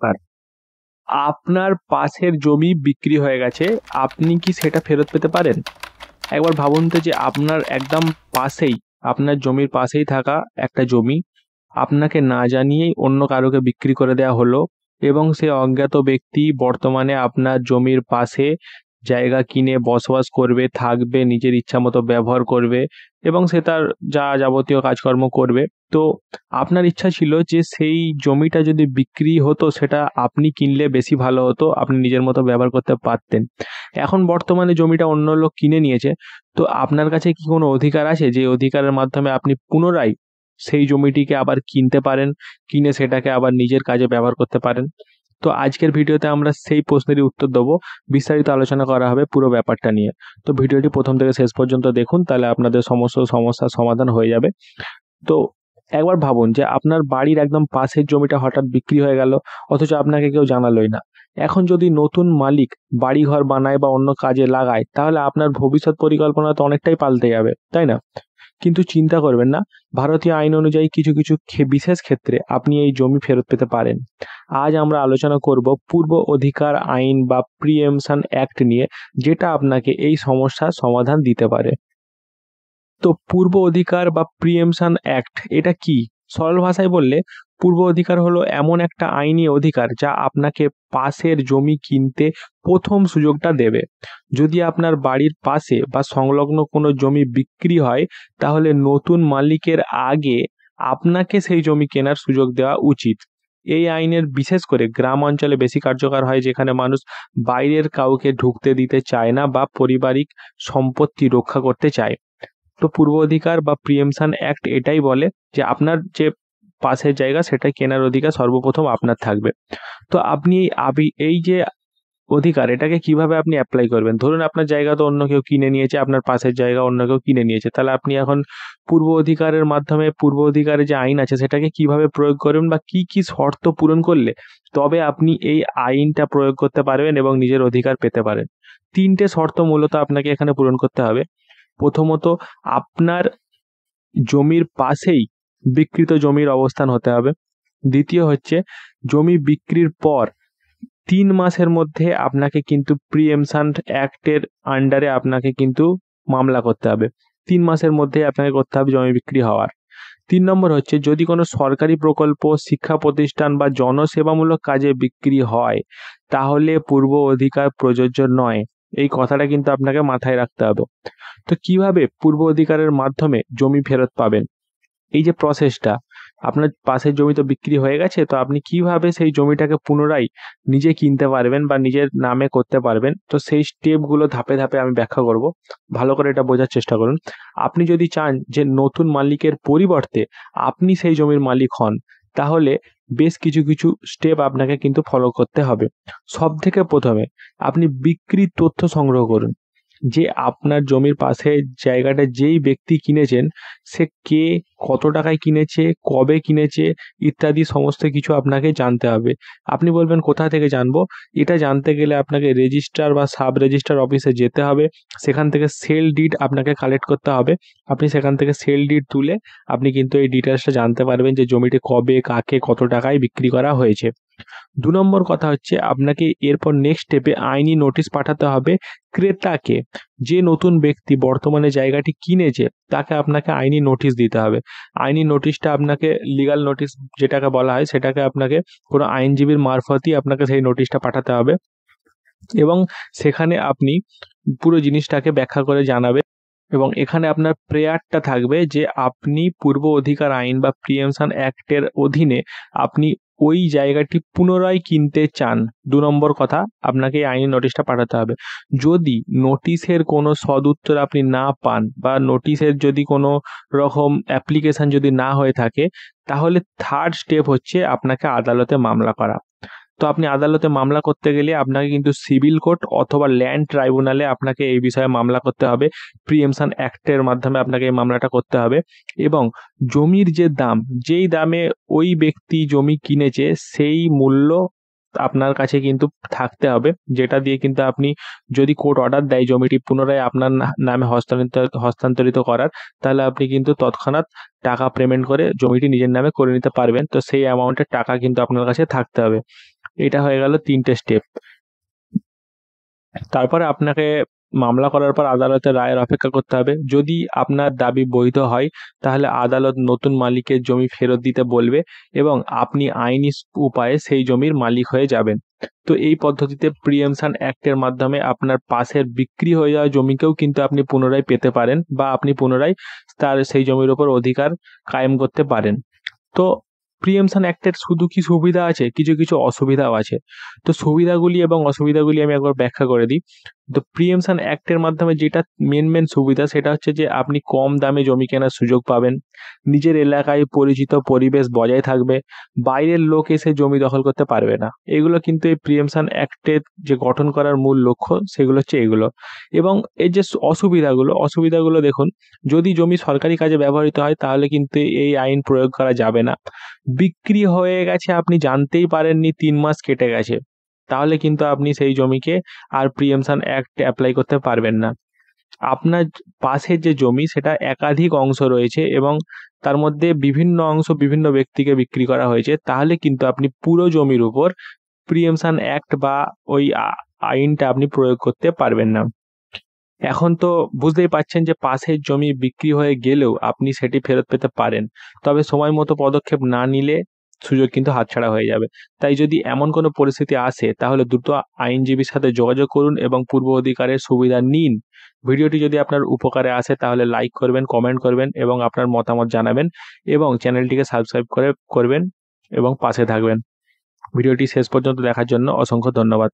নমস্কার। আপনার পাশের জমি বিক্রি হয়ে গেছে, আপনি কি সেটা ফেরত পেতে পারেন? একবার ভাবুন তো যে আপনার একদম পাশেই, আপনার জমির পাশেই থাকা একটা জমি আপনাকে না জানিয়েই অন্য কারোকে বিক্রি করে দেওয়া হলো এবং সে অজ্ঞাত ব্যক্তি বর্তমানে আপনার জমির পাশে জায়গা কিনে বসবাস করবে, থাকবে, নিজের ইচ্ছামতো ব্যবহার করবে এবং সে তার যা যাবতীয় কাজকর্ম করবে। তো আপনার ইচ্ছা ছিল যে সেই জমিটা যদি বিক্রি হতো সেটা আপনি কিনলে বেশি ভালো হতো, আপনি নিজের মতো ব্যবহার করতে পারতেন। এখন বর্তমানে জমিটা অন্য লোক কিনে নিয়েছে, তো আপনার কাছে কি কোনো অধিকার আছে যে অধিকারের মাধ্যমে আপনি পুনরায় সেই জমিটিকে আবার কিনতে পারেন, কিনে সেটাকে আবার নিজের কাজে ব্যবহার করতে পারেন? তো আজকের ভিডিওতে আমরা সেই প্রশ্নেরই উত্তর দেবো। বিস্তারিত আলোচনা করা হবে পুরো ব্যাপারটা নিয়ে। তো ভিডিওটি প্রথম থেকে শেষ পর্যন্ত দেখুন, তাহলে আপনাদের সমস্ত সমস্যার সমাধান হয়ে যাবে। তো একবার ভাবুন যে আপনার বাড়ির একদম পাশের জমিটা হঠাৎ বিক্রি হয়ে গেল, অথচ আপনাকে কেউ জানালোই না। এখন যদি নতুন মালিক বাড়িঘর বানায় বা অন্য কাজে লাগায়, তাহলে আপনার ভবিষ্যৎ পরিকল্পনা তো অনেকটাই পাল্টে যাবে, তাই না? কিন্তু চিন্তা করবেন না, ভারতীয় আইন অনুযায়ী কিছু কিছু বিশেষ ক্ষেত্রে আপনি এই জমি ফেরত পেতে পারেন। আজ আমরা আলোচনা করব পূর্ব অধিকার আইন বা প্রিএমশন অ্যাক্ট নিয়ে, যেটা আপনাকে এই সমস্যার সমাধান দিতে পারে। তো পূর্ব অধিকার বা প্রিএমশন অ্যাক্ট এটা কি? সরল ভাষায় বললে, পূর্ব অধিকার হলো এমন একটা আইনি অধিকার যা আপনাকে পাশের জমি কিনতে প্রথম সুযোগটা দেবে। যদি আপনার বাড়ির পাশে বা সংলগ্ন কোনো জমি বিক্রি হয়, তাহলে নতুন মালিকের আগে আপনাকে সেই জমি কেনার সুযোগ দেওয়া উচিত। এই আইনের বিশেষ করে গ্রাম অঞ্চলে বেশি কার্যকর হয়, যেখানে মানুষ বাইরের কাউকে ঢুকতে দিতে চায় না বা পারিবারিক সম্পত্তি রক্ষা করতে চায়। তো পূর্ব অধিকার বা প্রিএমশন অ্যাক্ট এটাই বলে যে আপনার যে পাশের জায়গা সেটা কেনার অধিকার সর্বপ্রথম আপনার থাকবে। তো আপনি এই যে অধিকার, এটাকে কিভাবে আপনি অ্যাপ্লাই করবেন? ধরুন আপনার জায়গা তো অন্য কেউ কিনে নিয়েছে, আপনার পাশের জায়গা অন্য কেউ কিনে নিয়েছে, তাহলে আপনি এখন পূর্ব অধিকারের মাধ্যমে পূর্ব অধিকারের যে আইন আছে সেটাকে কিভাবে প্রয়োগ করবেন বা কি কি শর্ত পূরণ করলে তবে আপনি এই আইনটা প্রয়োগ করতে পারবেন এবং নিজের অধিকার পেতে পারেন। তিনটে শর্ত মূলত আপনাকে এখানে পূরণ করতে হবে। প্রথমত, আপনার জমির পাশেই বিক্রিত জমির অবস্থান হতে হবে। দ্বিতীয় হচ্ছে, জমি বিক্রির পর ৩ মাসের মধ্যে আপনাকে কিন্তু প্রিএমশন অ্যাক্টের আন্ডারে আপনাকে কিন্তু মামলা করতে হবে। ৩ মাসের মধ্যে আপনাকে করতে হবে জমি বিক্রি হওয়ার। ৩ নম্বর হচ্ছে, যদি কোনো সরকারি প্রকল্প, শিক্ষা প্রতিষ্ঠান বা জনসেবামূলক কাজে বিক্রি হয়, তাহলে পূর্ব অধিকার প্রযোজ্য নয়। এই কথাটা কিন্তু আপনাকে মাথায় রাখতে হবে। তো কিভাবে পূর্ব অধিকারের মাধ্যমে জমি ফেরত পাবেন? এই যে প্রসেসটা, আপনার পাশের জমি তো বিক্রি হয়ে গেছে, তো আপনি কিভাবে সেই জমিটাকে পুনরায় নিজে কিনতে পারবেন বা নিজের নামে করতে পারবেন, তো সেই স্টেপগুলো ধাপে ধাপে আমি ব্যাখ্যা করব। ভালো করে এটা বোঝার চেষ্টা করুন। আপনি যদি চান যে নতুন মালিকের পরিবর্তে আপনি সেই জমির মালিক হন, তাহলে বেশ কিছু কিছু স্টেপ আপনাকে কিন্তু ফলো করতে হবে। সবথেকে প্রথমে আপনি বিক্রির তথ্য সংগ্রহ করুন। যে আপনার জমির পাশে জায়গাটা যেই ব্যক্তি কিনেছেন, সে কে, কত টাকায় কিনেছে, কবে কিনেছে ইত্যাদি সমস্ত কিছু আপনাকে জানতে হবে। আপনি বলবেন কোথা থেকে জানবো? এটা জানতে গেলে আপনাকে রেজিস্ট্রার বা সাব রেজিস্ট্রার অফিসে যেতে হবে। সেখান থেকে সেল ডিড আপনাকে কালেক্ট করতে হবে। আপনি সেখান থেকে সেল ডিড তুলে আপনি কিন্তু এই ডিটেইলসটা জানতে পারবেন যে জমিটি কবে, কাকে, কত টাকায় বিক্রি করা হয়েছে। ২ নম্বর কথা হচ্ছে, আপনাকে এরপর নেক্সট স্টেপে আইনি নোটিশ পাঠাতে হবে ক্রেতাকে। যে নতুন ব্যক্তি বর্তমানে জায়গাটি কিনেছে, তাকে আপনাকে আইনি নোটিশ দিতে হবে। আইনি নোটিশটা আপনাকে লিগ্যাল নোটিশ যেটাকে বলা হয়, সেটাকে আপনাকে কোনো আইনজীবীর মারফতই আপনাকে সেই নোটিশটা পাঠাতে হবে এবং সেখানে আপনি পুরো জিনিসটাকে ব্যাখ্যা করে জানাবেন এবং এখানে আপনার প্রেয়ারটা থাকবে যে আপনি পূর্ব অধিকার আইন বা প্রিএমশন অ্যাক্টের অধীনে আপনি ওই জায়গাটি পুনরায় কিনতে চান। ২ নম্বর কথা, আপনাকে এই আইনি নোটিশটা পাঠাতে হবে। যদি নোটিশের কোনো সদুত্তর আপনি না পান বা নোটিশের যদি কোনো রকম অ্যাপ্লিকেশন যদি না হয়ে থাকে, তাহলে থার্ড স্টেপ হচ্ছে আপনাকে আদালতে মামলা করা। তো আপনি আদালতে মামলা করতে গেলে আপনাকে কিন্তু সিভিল কোর্ট অথবা ল্যান্ড ট্রাইব্যুনালে আপনাকে এই বিষয়ে মামলা করতে হবে। প্রিএমশন অ্যাক্টের মাধ্যমে আপনাকে এই মামলাটা করতে হবে এবং জমির যে দাম, যেই দামে ওই ব্যক্তি জমি কিনেছে, সেই মূল্য আপনার কাছে কিন্তু থাকতে হবে, যেটা দিয়ে কিন্তু আপনি, যদি কোর্ট অর্ডার দেয় জমিটি পুনরায় আপনার নামে হস্তান্তরিত করার, তাহলে আপনি কিন্তু তৎক্ষণাৎ টাকা পেমেন্ট করে জমিটি নিজের নামে করে নিতে পারবেন। তো সেই অ্যামাউন্টের টাকা কিন্তু আপনার কাছে থাকতে হবে। এটা হয়ে গেল 3টে স্টেপ। তারপরে আপনাকে মামলা করার পর আদালতের রায়ের অপেক্ষা করতে হবে। যদি আপনার দাবি বৈধ হয় তাহলে আদালত নতুন মালিকের জমি ফেরত দিতে বলবে এবং আপনি আইনি উপায়ে সেই জমির মালিক হয়ে যাবেন। তো এই পদ্ধতিতে প্রিএমশন অ্যাক্টের মাধ্যমে আপনার পাশের বিক্রি হয়ে যাওয়া জমিকেও কিন্তু আপনি পুনরায় পেতে পারেন বা আপনি পুনরায় সেই জমির উপর অধিকার কায়েম করতে পারেন। তো প্রিএমশন অ্যাক্টের শুধু কি সুবিধা আছে, কিছু কিছু অসুবিধাও আছে। তো সুবিধাগুলি এবং অসুবিধাগুলি আমি একবার ব্যাখ্যা করে দিই। তো প্রিএমশন অ্যাক্টের মাধ্যমে যেটা মেন সুবিধা সেটা হচ্ছে যে আপনি কম দামে জমি কেনার সুযোগ পাবেন, নিজের এলাকায় পরিচিত পরিবেশ বজায় থাকবে, বাইরের লোক এসে জমি দখল করতে পারবে না। এগুলো কিন্তু এই প্রিএমশন অ্যাক্টের যে গঠন করার মূল লক্ষ্য সেগুলো হচ্ছে এগুলো। এবং এর যে অসুবিধাগুলো দেখুন, যদি জমি সরকারি কাজে ব্যবহৃত হয় তাহলে কিন্তু এই আইন প্রয়োগ করা যাবে না। বিক্রি হয়ে গেছে আপনি জানতেই পারেননি, 3 মাস কেটে গেছে, তাহলে কিন্তু আপনি সেই জমিকে আর প্রিএমশন অ্যাক্ট অ্যাপ্লাই করতে পারবেন না। আপনার পাশের যে জমি সেটা একাধিক অংশ রয়েছে এবং তার মধ্যে বিভিন্ন অংশ বিভিন্ন ব্যক্তিকে বিক্রি করা হয়েছে, তাহলে কিন্তু আপনি পুরো জমির উপর প্রিএমশন অ্যাক্ট বা ওই আইনটা আপনি প্রয়োগ করতে পারবেন না। এখন তো বুঝতেই পারছেন যে পাশের জমি বিক্রি হয়ে গেলেও আপনি সেটি ফেরত পেতে পারেন, তবে সময় মতো পদক্ষেপ না নিলে সুযোগ কিন্তু হাতছাড়া হয়ে যাবে। তাই যদি এমন কোনো পরিস্থিতি আসে তাহলে দ্রুত আইনজীবীর সাথে যোগাযোগ করুন এবং পূর্ব অধিকারের সুবিধা নিন। ভিডিওটি যদি আপনার উপকারে আসে তাহলে লাইক করবেন, কমেন্ট করবেন এবং আপনার মতামত জানাবেন এবং চ্যানেলটিকে সাবস্ক্রাইব করবেন এবং পাশে থাকবেন। ভিডিওটি শেষ পর্যন্ত দেখার জন্য অসংখ্য ধন্যবাদ।